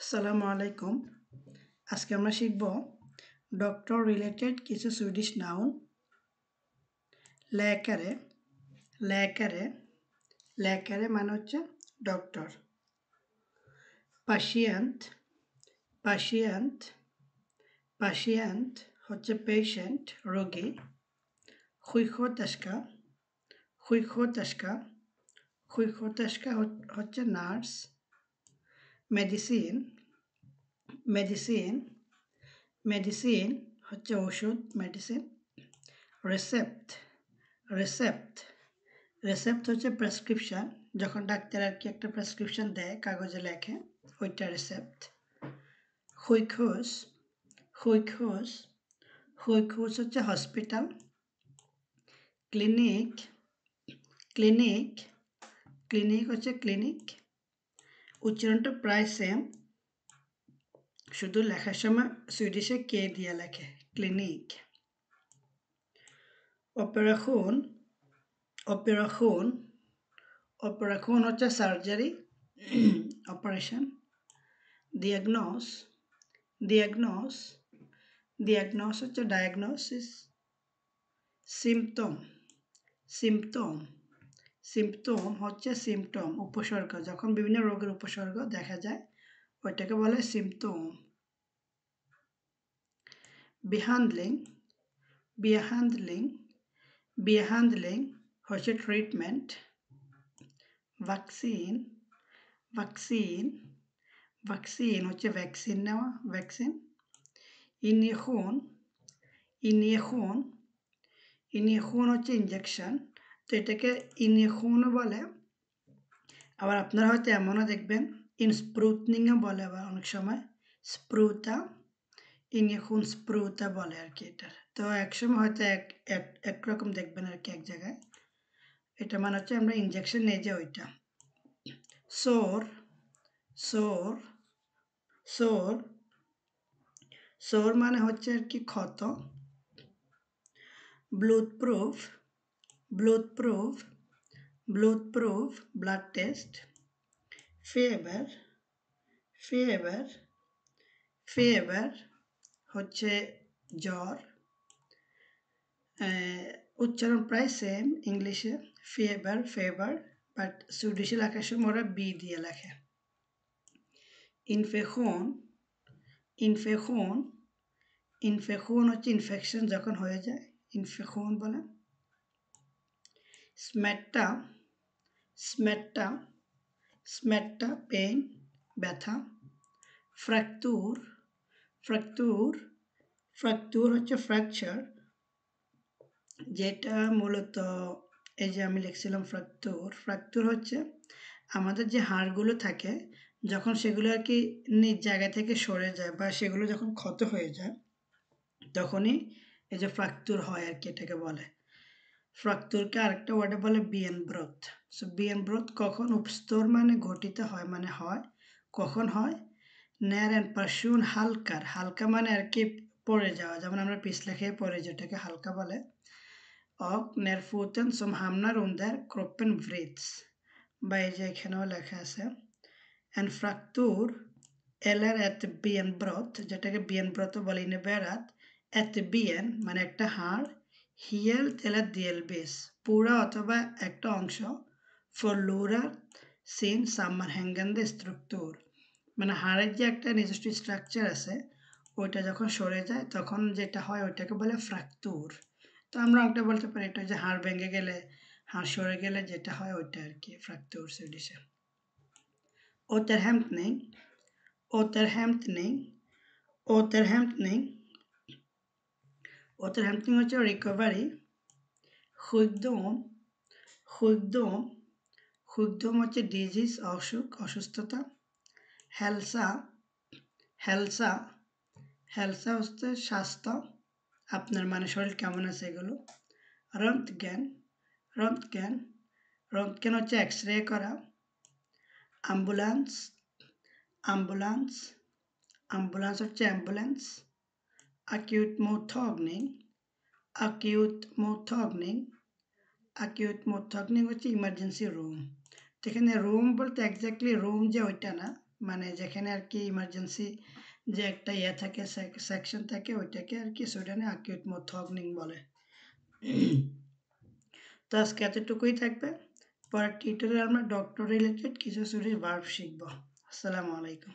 আসসালামু আলাইকুম। আজকে আমরা শিখব ডক্টর রিলেটেড কিছু Swedish noun. läkare läkare läkare মানে হচ্ছে ডক্টর। patient patient patient হচ্ছে পেশেন্ট রোগী। sjuksköterska sjuksköterska sjuksköterska হচ্ছে নার্স। মেডিসিন মেডিসিন মেডিসিন হচ্ছে ওষুধ মেডিসিন। রেসেপ্ট রেসেপ্ট রেসেপ্ট হচ্ছে প্রেসক্রিপশন, যখন ডাক্তার আর কি একটা প্রেসক্রিপশন দেয় কাগজে লেখে, ওইটা রেসেপ্ট। sjukhus sjukhus sjukhus হচ্ছে হসপিটাল। ক্লিনিক ক্লিনিক ক্লিনিক হচ্ছে ক্লিনিক। উচ্চারণটা প্রায় সেম, শুধু লেখার সময় সুইডিশে কে দিয়ে লেখে, ক্লিনিক। অপারেশন অপারেশন অপারেশন হচ্ছে surgery, operation. diagnose diagnose diagnose হচ্ছে ডায়াগনোসিস। symptom symptom symptom হচ্ছে সিমটম, উপসর্গ, যখন বিভিন্ন রোগের উপসর্গ দেখা যায় ওইটাকে বলে symptom। behandling behandling behandling হচ্ছে ট্রিটমেন্ট। ভ্যাকসিন ভ্যাকসিন ভ্যাকসিন হচ্ছে ভ্যাকসিন নেওয়া, ভ্যাকসিন। ইনজেকশন ইনজেকশন ইনজেকশন হচ্ছে ইনজেকশন, তো এটাকে ইনজেকশনও বলে। আবার আপনারা হয়তো এমনও দেখবেন ইনস্প্রুটনিংও বলে, আবার অনেক সময় স্প্রুতা, ইনজেকশন স্প্রুতা বলে আর কি এটার। তো একসময় হয়তো একরকম দেখবেন আর কি এক জায়গায়। এটা মানে হচ্ছে আমরা ইনজেকশন নিয়ে যাই ওইটা। সোর সোর সোর সোর মানে হচ্ছে আর কি ক্ষত। Blood proof blood proof blood proof blood test. Fever fever fever হচ্ছে জ্বর। উচ্চারণ প্রায় সেম ইংলিশে, ফিভার ফেভার, বাট সুইডিশে লেখার সময় ওরা বি দিয়ে লেখে। ইনফেকশন ইনফেকশন ইনফেকশন হচ্ছে ইনফেকশন যখন হয়ে যায়, ইনফেকশন বলে। স্মেট্টা স্মেট্টা স্মেট্টা পেইন, ব্যথা। ফ্র্যাকচুর ফ্র্যাকচুর ফ্র্যাকচুর হচ্ছে ফ্র্যাকচার, যেটা মূলত এই যে আমি লিখছিলাম ফ্র্যাকচুর। ফ্র্যাকচুর হচ্ছে আমাদের যে হাড়গুলো থাকে যখন সেগুলো আর কি নিজ জায়গা থেকে সরে যায় বা সেগুলো যখন ক্ষত হয়ে যায় তখনই এই যে ফ্র্যাকচুর হয় আর কি, এটাকে বলে। ফ্র্যাকচুরকে আরেকটা ওয়ার্ডে বলে বিয়েনব্রথ। সো বিয়েনব্রথ কখন উপস্তর মানে ঘটিত হয়, মানে হয় কখন হয়, ন্যার অ্যান্ড পার্সুন হালকার, হালকা মানে আর কি পড়ে যাওয়া, যেমন আমরা পিছলে খেয়ে পড়ে যেটাকে হালকা বলে। অক ন্যার ফুতেন som hamnar under kroppen vrids, বা এই যে এখানেও লেখা আছে। En fraktur eller ett benbrott, যেটাকে benbrott বলে, innebär att ett ben মানে একটা হাড়, helt eller delvis পুরা অথবা একটা অংশ, förlorar sin sammanhängande struktur, মানে হাড়ের যে একটা নিজস্ব স্ট্রাকচার আছে ওইটা যখন সরে যায় তখন যেটা হয় ওইটাকে বলে ফ্র্যাকচুর। তো আমরা একটা বলতে পারি এটা যে হাড় ভেঙে গেলে, হাড় সরে গেলে যেটা হয় ওইটা আর কি ফ্র্যাকচুর সুইডিশে। återhämtning återhämtning återhämtning återhämtning হচ্ছে রিকভারি। sjukdom sjukdom sjukdom হচ্ছে ডিজিজ, অসুখ, অসুস্থতা। hälsa hälsa hälsa হচ্ছে স্বাস্থ্য, আপনার মানে শরীর কেমন আছে এগুলো। röntgen röntgen röntgen হচ্ছে এক্স রে করা। অ্যাম্বুলেন্স অ্যাম্বুলেন্স অ্যাম্বুলেন্স হচ্ছে ambulance. acute mottagning acute mottagning acute mottagning হচ্ছে ইমার্জেন্সি রুম। তো এখানে রুম বলতে এক্স্যাক্টলি রুম যে ওইটা না, মানে যেখানে আর কি ইমার্জেন্সি যে একটা ইয়ে থাকে সেকশন থাকে ওইটাকে আর কি সুইডেনে অ্যাকিউট মোথগনিং বলে। তো আজকে এতটুকুই থাকবে। পরের টিউটোরিয়ালে আমরা ডক্টর রিলেটেড কিছু সুইডিশ ভার্ব শিখব। আসসালামু আলাইকুম।